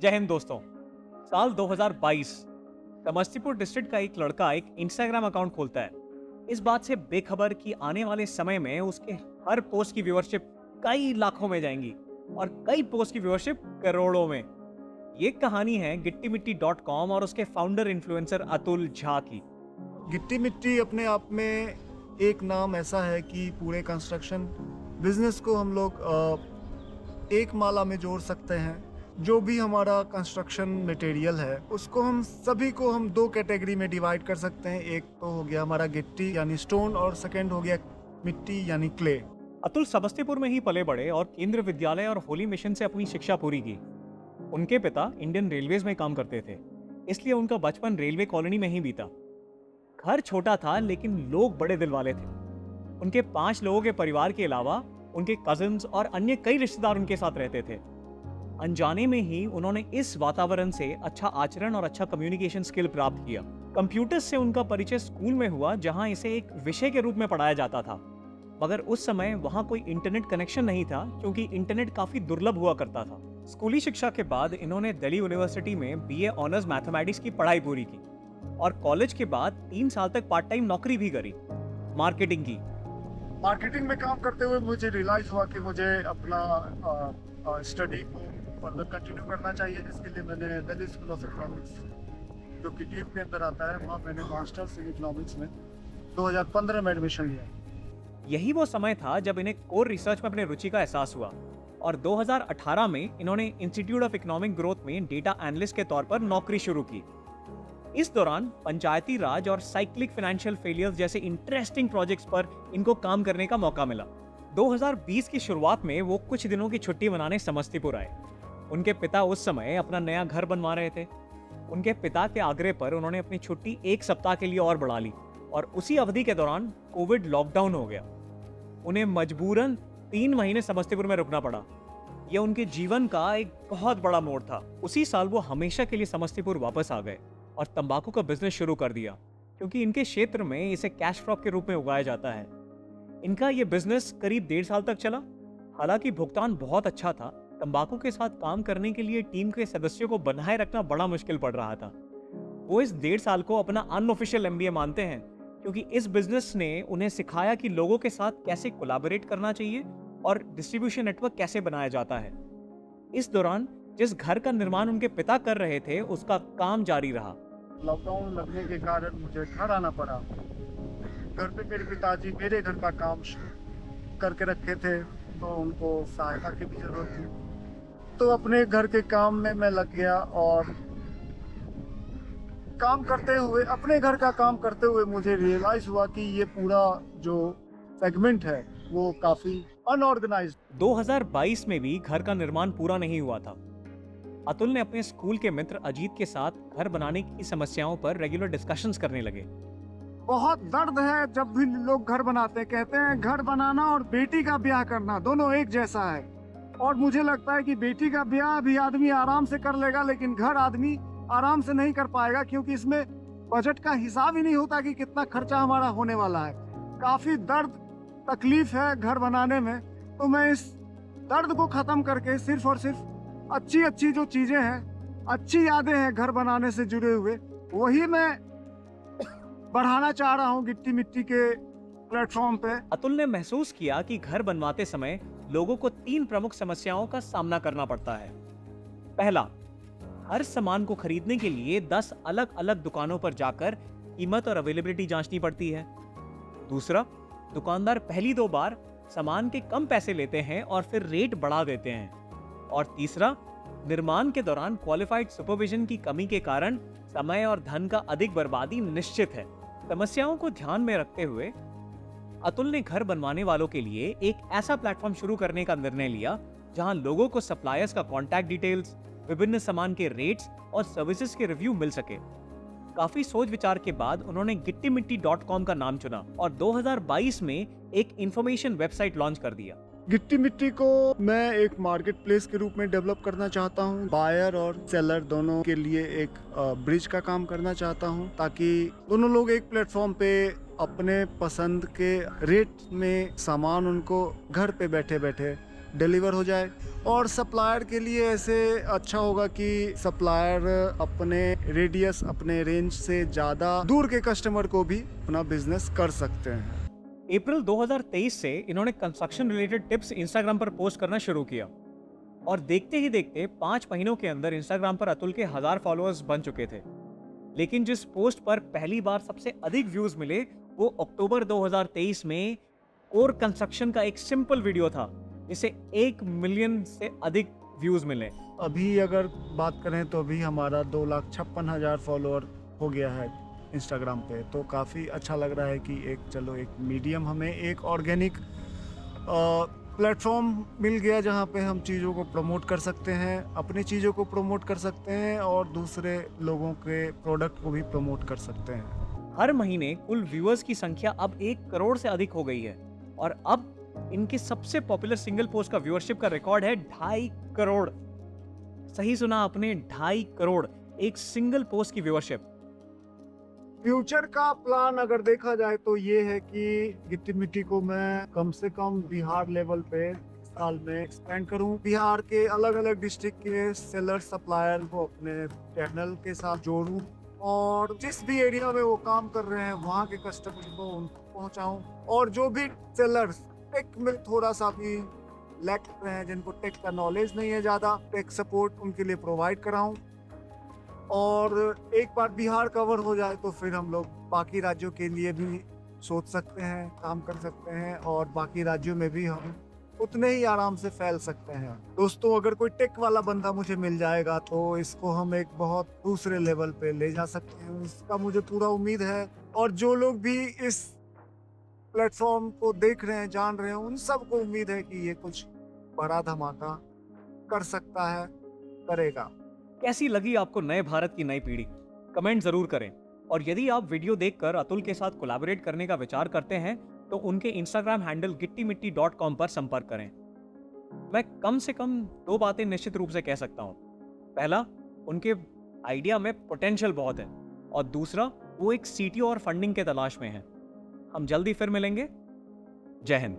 जय हिंद दोस्तों। साल 2022 समस्तीपुर डिस्ट्रिक्ट का एक लड़का एक इंस्टाग्राम अकाउंट खोलता है, इस बात से बेखबर कि आने वाले समय में उसके हर पोस्ट की व्यूअरशिप कई लाखों में जाएंगी और कई पोस्ट की व्यूअरशिप करोड़ों में। ये कहानी है गिट्टी मिट्टी .com और उसके फाउंडर इन्फ्लुएंसर अतुल झा की। गिट्टी मिट्टी अपने आप में एक नाम ऐसा है कि पूरे कंस्ट्रक्शन बिजनेस को हम लोग एक माला में जोड़ सकते हैं। जो भी हमारा कंस्ट्रक्शन मटेरियल है उसको हम सभी को हम दो कैटेगरी में डिवाइड कर सकते हैं। एक तो हो गया हमारा गिट्टी यानी स्टोन और सेकंड हो गया मिट्टी यानी क्ले। अतुल समस्तीपुर में ही पले बड़े और केंद्र विद्यालय और होली मिशन से अपनी शिक्षा पूरी की। उनके पिता इंडियन रेलवेज में काम करते थे, इसलिए उनका बचपन रेलवे कॉलोनी में ही बीता। घर छोटा था लेकिन लोग बड़े दिल वाले थे। उनके 5 लोगों के परिवार के अलावा उनके कजिन्स और अन्य कई रिश्तेदार उनके साथ रहते थे। अनजाने में ही उन्होंने इस वातावरण से अच्छा आचरण और अच्छा कम्युनिकेशन स्किल प्राप्त किया। कंप्यूटर्स से उनका परिचय स्कूल में हुआ, जहां इसे एक विषय के रूप में पढ़ाया जाता था, मगर उस समय वहां कोई इंटरनेट कनेक्शन नहीं था क्योंकि इंटरनेट काफी दुर्लभ हुआ करता था। स्कूली शिक्षा के बाद इन्होंने दिल्ली यूनिवर्सिटी में बीए ऑनर्स मैथमेटिक्स की पढ़ाई पूरी की और कॉलेज के बाद 3 साल तक पार्ट टाइम नौकरी भी करी, मार्केटिंग की। मार्केटिंग में काम करते हुए मुझे रियलाइज हुआ कि मुझे अपना स्टडी को फर्दर कंटिन्यू करना चाहिए, जिसके लिए मैंने दिल्ली स्कूल ऑफ इकोनॉमिक्स जो कि टीम के अंदर आता है, वहाँ मैंने मास्टर्स इन इकोनॉमिक्स में 2015 में एडमिशन लिया। यही वो समय था जब इन्हें कोर रिसर्च में अपने रुचि का एहसास हुआ और 2018 में इन्होंने इंस्टीट्यूट ऑफ इकोनॉमिक ग्रोथ में डेटा एनालिस्ट के तौर पर नौकरी शुरू की। इस दौरान पंचायती राज और साइक्लिक फाइनेंशियल फेलियर्स जैसे इंटरेस्टिंग प्रोजेक्ट्स पर इनको काम करने का मौका मिला। 2020 की शुरुआत में वो कुछ दिनों की छुट्टी मनाने समस्तीपुर आए। उनके पिता उस समय अपना नया घर बनवा रहे थे। उनके पिता के आग्रह पर उन्होंने अपनी छुट्टी 1 सप्ताह के लिए और बढ़ा ली और उसी अवधि के दौरान कोविड लॉकडाउन हो गया। उन्हें मजबूरन 3 महीने समस्तीपुर में रुकना पड़ा। यह उनके जीवन का एक बहुत बड़ा मोड़ था। उसी साल वो हमेशा के लिए समस्तीपुर वापस आ गए और तंबाकू का बिजनेस शुरू कर दिया, क्योंकि इनके क्षेत्र में इसे कैश क्रॉप के रूप में उगाया जाता है। इनका ये बिजनेस करीब 1.5 साल तक चला। हालांकि भुगतान बहुत अच्छा था, तंबाकू के साथ काम करने के लिए टीम के सदस्यों को बनाए रखना बड़ा मुश्किल पड़ रहा था। वो इस 1.5 साल को अपना अनऑफिशियल एमबीए मानते हैं, क्योंकि इस बिजनेस ने उन्हें सिखाया कि लोगों के साथ कैसे कोलैबोरेट करना चाहिए और डिस्ट्रीब्यूशन नेटवर्क कैसे बनाया जाता है। इस दौरान जिस घर का निर्माण उनके पिता कर रहे थे उसका काम जारी रहा। लॉकडाउन लगने के कारण मुझे घर आना पड़ा। घर पे मेरे पिताजी मेरे घर का काम करके रखे थे, तो उनको सहायता की भी जरूरत थी, तो अपने घर के काम में मैं लग गया और काम करते हुए अपने घर का काम करते हुए मुझे रियलाइज हुआ कि ये पूरा जो सेगमेंट है वो काफी अनऑर्गेनाइज्ड। 2022 में भी घर का निर्माण पूरा नहीं हुआ था। अतुल ने अपने स्कूल के मित्र अजीत के साथ घर बनाने की समस्याओं पर रेगुलर डिस्कशंस करने लगे। बहुत दर्द है जब भी लोग घर बनाते हैं, कहते हैं घर बनाना और बेटी का ब्याह करना दोनों एक जैसा है। और मुझे लगता है कि बेटी का ब्याह भी आदमी आराम से कर लेगा, लेकिन घर आदमी आराम से नहीं कर पाएगा, क्योंकि इसमें बजट का हिसाब ही नहीं होता कि कितना खर्चा हमारा होने वाला है। काफी दर्द तकलीफ है घर बनाने में। तो मैं इस दर्द को खत्म करके सिर्फ और सिर्फ अच्छी अच्छी जो चीजें हैं, अच्छी यादें हैं घर बनाने से जुड़े हुए, वही मैं बढ़ाना चाह रहा हूँ गिट्टी मिट्टी के प्लेटफॉर्म पे। अतुल ने महसूस किया कि घर बनवाते समय लोगों को 3 प्रमुख समस्याओं का सामना करना पड़ता है। पहला, हर सामान को खरीदने के लिए 10 अलग अलग दुकानों पर जाकर कीमत और अवेलेबिलिटी जांचनी पड़ती है। दूसरा, दुकानदार पहली 2 बार सामान के कम पैसे लेते हैं और फिर रेट बढ़ा देते हैं। और तीसरा, निर्माण के दौरान क्वालिफाइड सुपरविजन की कमी के कारण समय और धन का अधिक बर्बादी निश्चित है। समस्याओं को ध्यान में रखते हुए अतुल ने घर बनवाने वालों के लिए एक ऐसा प्लेटफॉर्म शुरू करने का निर्णय लिया जहां लोगों को सप्लायर्स का कॉन्टैक्ट डिटेल्स, विभिन्न सामान के रेट्स और सर्विसेज के रिव्यू मिल सके। काफी सोच विचार के बाद उन्होंने गिट्टी मिट्टी .com का नाम चुना और 2022 में एक इंफॉर्मेशन वेबसाइट लॉन्च कर दिया। गिट्टी मिट्टी को मैं एक मार्केट प्लेस के रूप में डेवलप करना चाहता हूँ। बायर और सेलर दोनों के लिए एक ब्रिज का काम करना चाहता हूँ, ताकि दोनों लोग एक प्लेटफॉर्म पे अपने पसंद के रेट में सामान उनको घर पे बैठे बैठे डिलीवर हो जाए। और सप्लायर के लिए ऐसे अच्छा होगा कि सप्लायर अपने रेडियस, अपने रेंज से ज़्यादा दूर के कस्टमर को भी अपना बिजनेस कर सकते हैं। अप्रैल 2023 से इन्होंने कंस्ट्रक्शन रिलेटेड टिप्स इंस्टाग्राम पर पोस्ट करना शुरू किया और देखते ही देखते 5 महीनों के अंदर इंस्टाग्राम पर अतुल के 1000 फॉलोअर्स बन चुके थे। लेकिन जिस पोस्ट पर पहली बार सबसे अधिक व्यूज मिले वो अक्टूबर 2023 में कोर कंस्ट्रक्शन का एक सिंपल वीडियो था जिसे 1 मिलियन से अधिक व्यूज मिले। अभी अगर बात करें तो अभी हमारा 2,56,000 फॉलोअर हो गया है इंस्टाग्राम पे। तो काफ़ी अच्छा लग रहा है कि एक मीडियम, हमें एक ऑर्गेनिक प्लेटफॉर्म मिल गया जहाँ पे हम चीज़ों को प्रमोट कर सकते हैं, अपनी चीज़ों को प्रमोट कर सकते हैं और दूसरे लोगों के प्रोडक्ट को भी प्रमोट कर सकते हैं। हर महीने कुल व्यूअर्स की संख्या अब 1 करोड़ से अधिक हो गई है और अब इनके सबसे पॉपुलर सिंगल पोस्ट का व्यूअरशिप का रिकॉर्ड है 2.5 करोड़। सही सुना आपने, 2.5 करोड़ एक सिंगल पोस्ट की व्यूअरशिप। फ्यूचर का प्लान अगर देखा जाए तो ये है कि गिट्टी मिट्टी को मैं कम से कम बिहार लेवल पे साल में एक्सपेंड करूं। बिहार के अलग अलग डिस्ट्रिक्ट के सेलर सप्लायर को अपने चैनल के साथ जोड़ूं और जिस भी एरिया में वो काम कर रहे हैं वहाँ के कस्टमर को उनको पहुँचाऊँ। और जो भी सेलर्स टेक में थोड़ा सा भी लैक कर रहे हैं, जिनको टेक का नॉलेज नहीं है ज़्यादा, टेक सपोर्ट उनके लिए प्रोवाइड कराऊँ। और एक बार बिहार कवर हो जाए तो फिर हम लोग बाकी राज्यों के लिए भी सोच सकते हैं, काम कर सकते हैं और बाकी राज्यों में भी हम उतने ही आराम से फैल सकते हैं। दोस्तों, अगर कोई टेक वाला बंदा मुझे मिल जाएगा तो इसको हम एक बहुत दूसरे लेवल पे ले जा सकते हैं, उसका मुझे पूरा उम्मीद है। और जो लोग भी इस प्लेटफॉर्म को देख रहे हैं, जान रहे हैं, उन सबको उम्मीद है कि ये कुछ बड़ा धमाका कर सकता है, करेगा। कैसी लगी आपको नए भारत की नई पीढ़ी? कमेंट जरूर करें। और यदि आप वीडियो देखकर अतुल के साथ कोलैबोरेट करने का विचार करते हैं तो उनके इंस्टाग्राम हैंडल gittimatti.com पर संपर्क करें। मैं कम से कम 2 बातें निश्चित रूप से कह सकता हूं। पहला, उनके आइडिया में पोटेंशियल बहुत है और दूसरा, वो एक सीटीओ और फंडिंग के तलाश में है। हम जल्दी फिर मिलेंगे। जय हिंद।